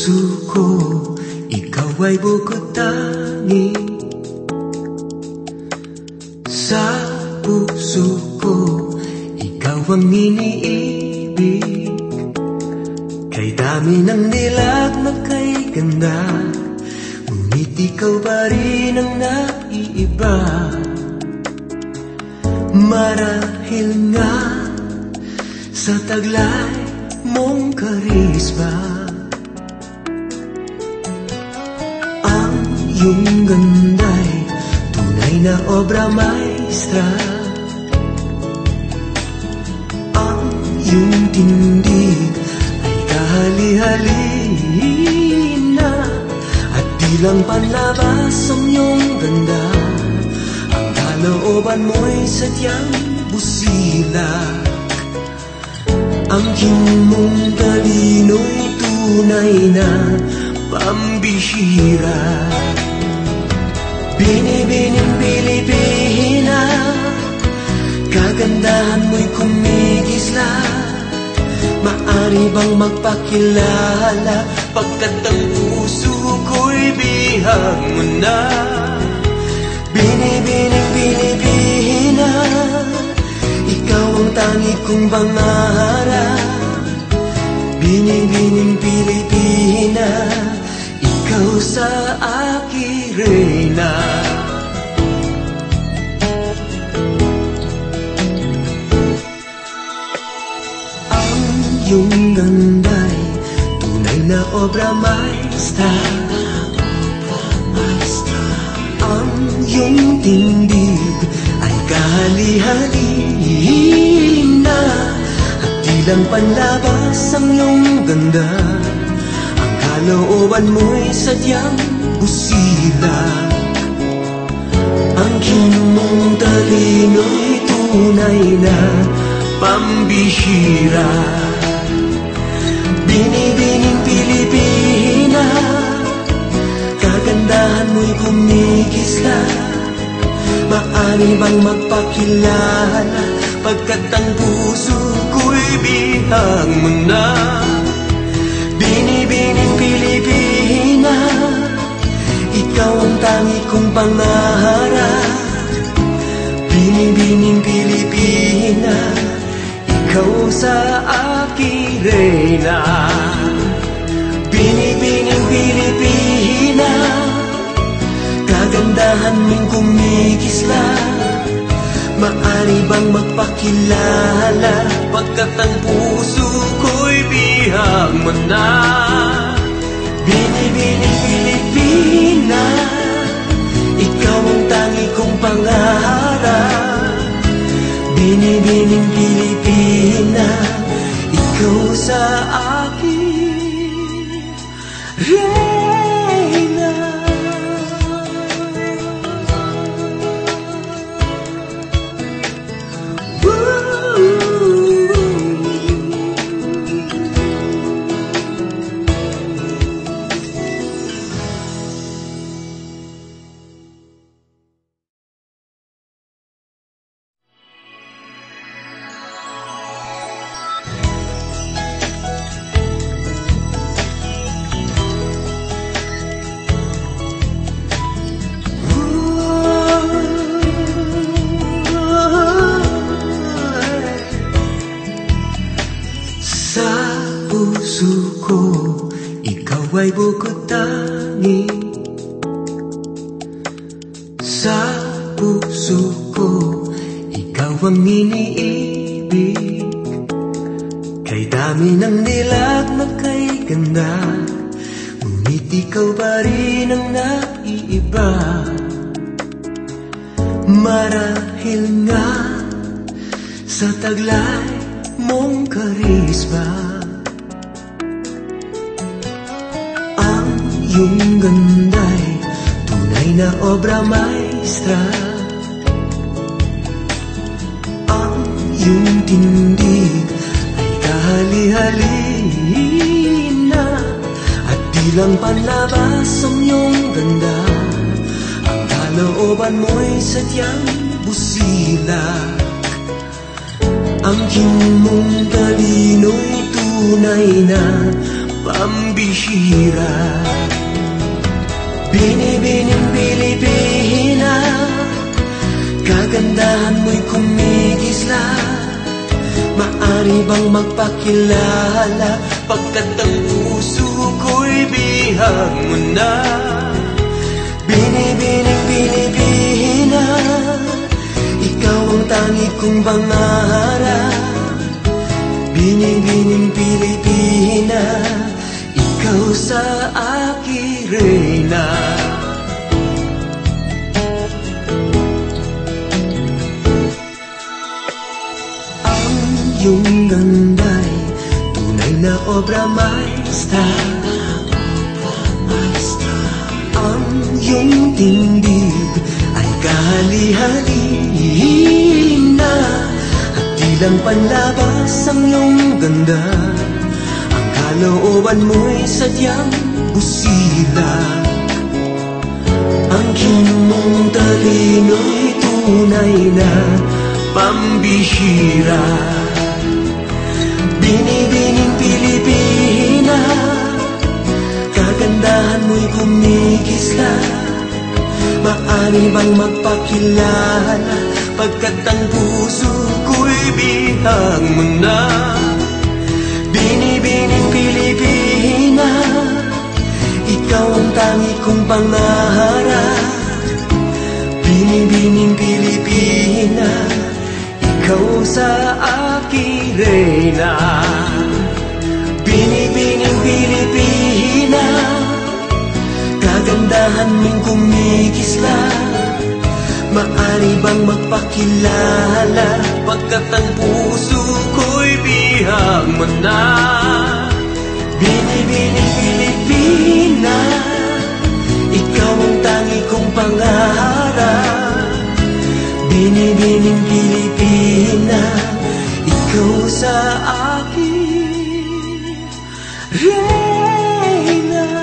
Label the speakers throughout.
Speaker 1: puso ko, ikaw ay bukod tangi. Sa puso ko, ikaw ang iniibig. Kay dami ng nilag na kay ganda, ngunit ikaw pa rin ang naiiba. Marahil nga sa taglay mong karisma, ang iyong ganda'y tunay na obra maestra. Ang iyong tindig ay kahali-halina, at di lang panlabas ang iyong ganda, ang kalooban mo'y sadyang busilak. Ang mong talino'y tunay na pambihira. Binibining Pilipina, kagandahan mo'y kumigisla. Maari bang magpakilala, pagkat ang puso ko'y bihag mo na. Binibining Pilipina, ikaw ang tangi kong pangarap. Binibining Pilipina, ikaw sa aking reyna. Ang iyong ganda'y tunay na obra maestra. Ang iyong tindig ay kahali-halina, at di lang panlabas ang iyong ganda, ang kalooban mo'y sadyang busilak. Ang mong talino'y tunay na pambihira. Binibining Pilipina, kagandahan mo'y kumigisla. Maari bang magpakilala, pagkat ang puso ko'y bihag mo na. Binibining Pilipina, ikaw ang tangi kong pangarap. Binibining Pilipina, ikaw sa aking reyna. Binibining Pilipina, kagandahan mong kumigisla. Maari bang magpakilala, pagkat ang puso ko'y bihag mo na. Binibining Pilipina, ikaw ang tangi kong pangarap. Binibining Pilipina, ikaw sa aking reyna. Ay bukod tangi. Sa puso ko, ikaw ang iniibig. Kay dami ng nilag na kay ganda, ngunit ikaw pa rin ang naiiba. Marahil nga sa taglay mong karisma, iyong ganda'y tunay na obra maestra. Ang iyong tindig ay kahali-halina, at di lang panlabas ang iyong ganda, ang kalooban mo'y sadyang busilak. Ang mong talino'y tunay na pambihira. Binibining Pilipina, kagandahan mo'y kumigisla. Maari bang magpakilala, pagkat ang puso ko'y bihag mo na. Binibining Pilipina, ikaw ang tangi kong pangarap. Binibining Pilipina, ikaw sa aking reyna. Ang iyong ganda'y tunay na obra maestra. Ang iyong tindig ay kahali-haliin na, at di lang panlabas ang iyong ganda. Ang kalooban mo'y sadyang busilak. Ang kinmong talino'y tunay na pambihira. Binibining Pilipina, kagandahan mo'y kumigisla. Maari bang magpakilala, pagkat ang puso ko'y bihag mo na. Binibining Pilipina, ikaw ang tangi kong pangarap. Binibining Pilipina, ikaw sa aking reyna. Binibining Pilipina, kagandahan mong kumigisla. Maari bang magpakilala, pagkat ang puso ko'y bihag mo na. Binibining Pilipina, ikaw ang tangi kong pangarap. Binibining Pilipina, ikaw sa aking reyna.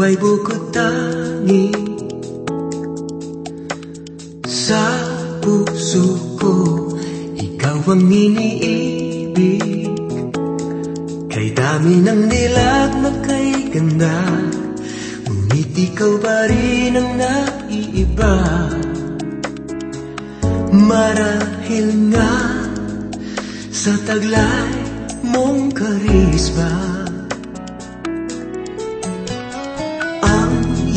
Speaker 1: Ay bukod tangi sa puso ko, ikaw ang iniibig. Kay dami ng nilag na kay ganda, ngunit ikaw pa rin ang naiiba. Marahil nga sa taglay mong karisma,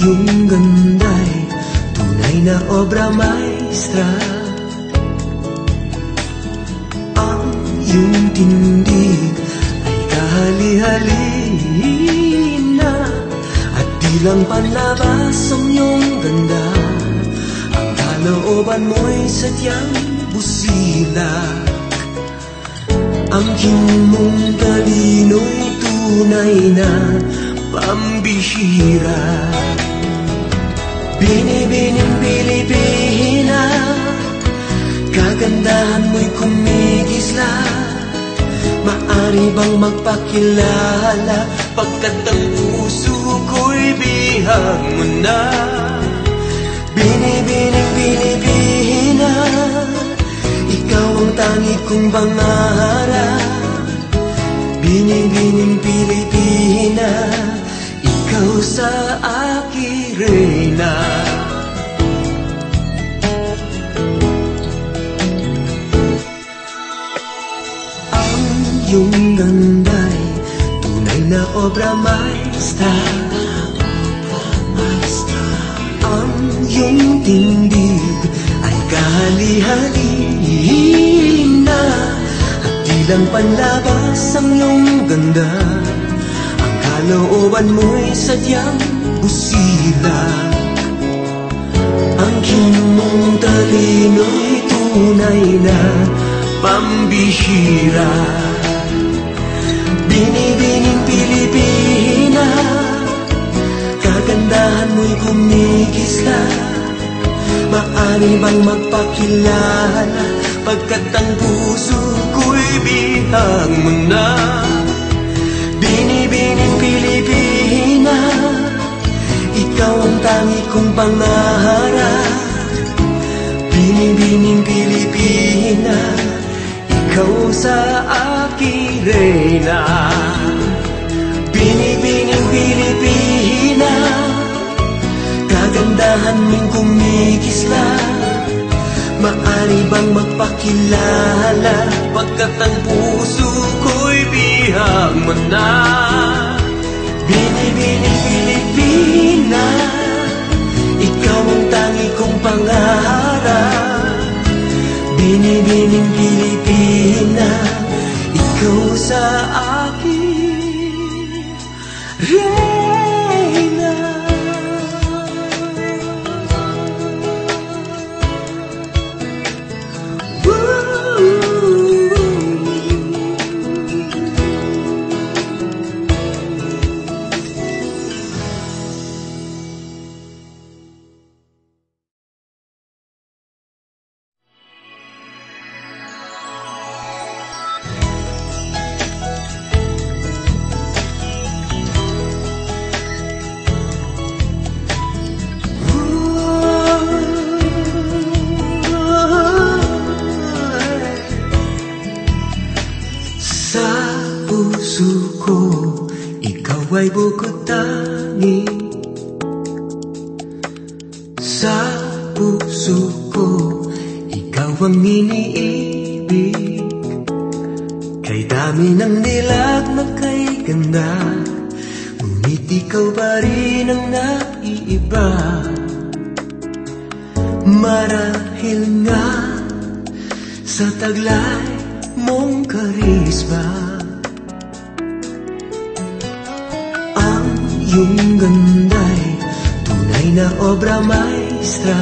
Speaker 1: yung ganda'y tunay na obra maestra. Ang iyong tindig ay kahali-haliin na, at di lang panlabas ang iyong ganda. Ang kalooban mo'y sadyang busilak. Ang kinmong talino'y tunay na pambihira. Binibining Pilipina, kagandahan mo'y kumigisla. Maari bang magpakilala, pagkat ang puso ko'y bihag mo na. Binibining Pilipina, ikaw ang tangi kong pangarap. Binibining Pilipina, ikaw sa aking reyna. Ang iyong ganda'y tunay na obra maestra. Ang iyong tindig ay kahali-haliin na, at di lang panlabas ang iyong ganda. Ang kalooban mo'y sadyang busila. Ang mong talino'y tunay na pambihira. Binibining Pilipina, kagandahan mo'y kumikislap. Maari bang magpakilala, pagkat ang puso ko'y bihag mo na. Binibining Pilipina, ikaw ang tangi kong pangarap. Binibining Pilipina, ikaw sa aking reyna. Binibining Pilipina, kagandahan mong kumikislap. Maari bang magpakilala, pagkat ang puso ko'y bihag mo na. Binibining Pilipina, ikaw ang tangi kong pangarap. Binibining Pilipina, ikaw sa akin reyna. Ay bukod tangi sa puso ko, ikaw ang iniibig. Kay dami ng nilag na kay ganda, ngunit ikaw pa rin ang naiiba. Marahil nga sa taglay mong karisma, yung ganda'y tunay na obra maestra.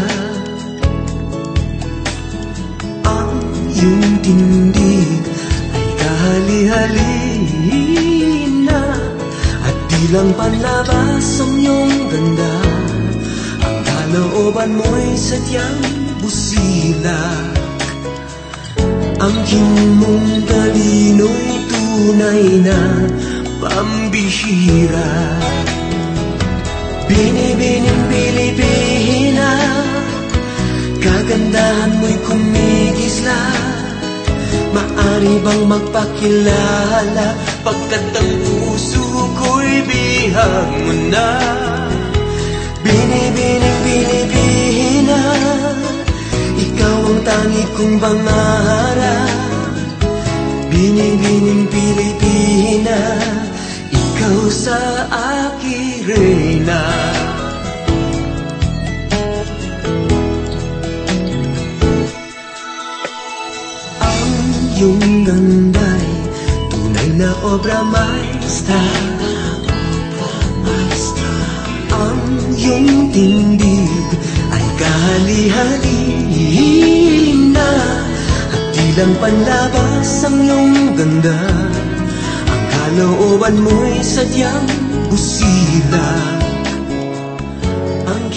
Speaker 1: Ang iyong tindig ay kahali-halina, at di lang panlabas ang iyong ganda. Ang kalooban mo'y sadyang busilak. Ang mong talino'y tunay na pambihira. Binibining Pilipina, kagandahan mo'y kumikislap. Maari bang magpakilala, pagkat ang puso ko'y bihag mo na. Binibining Pilipina, ikaw ang tangi kong pangarap. Binibining Pilipina, ikaw sa aking reyna. Ang iyong ganda'y tunay na obra maestra. Ang iyong tindig ay kahali-halina, at di lang panlabas ang iyong ganda. Kalooban mo'y sadyang busilak. Ang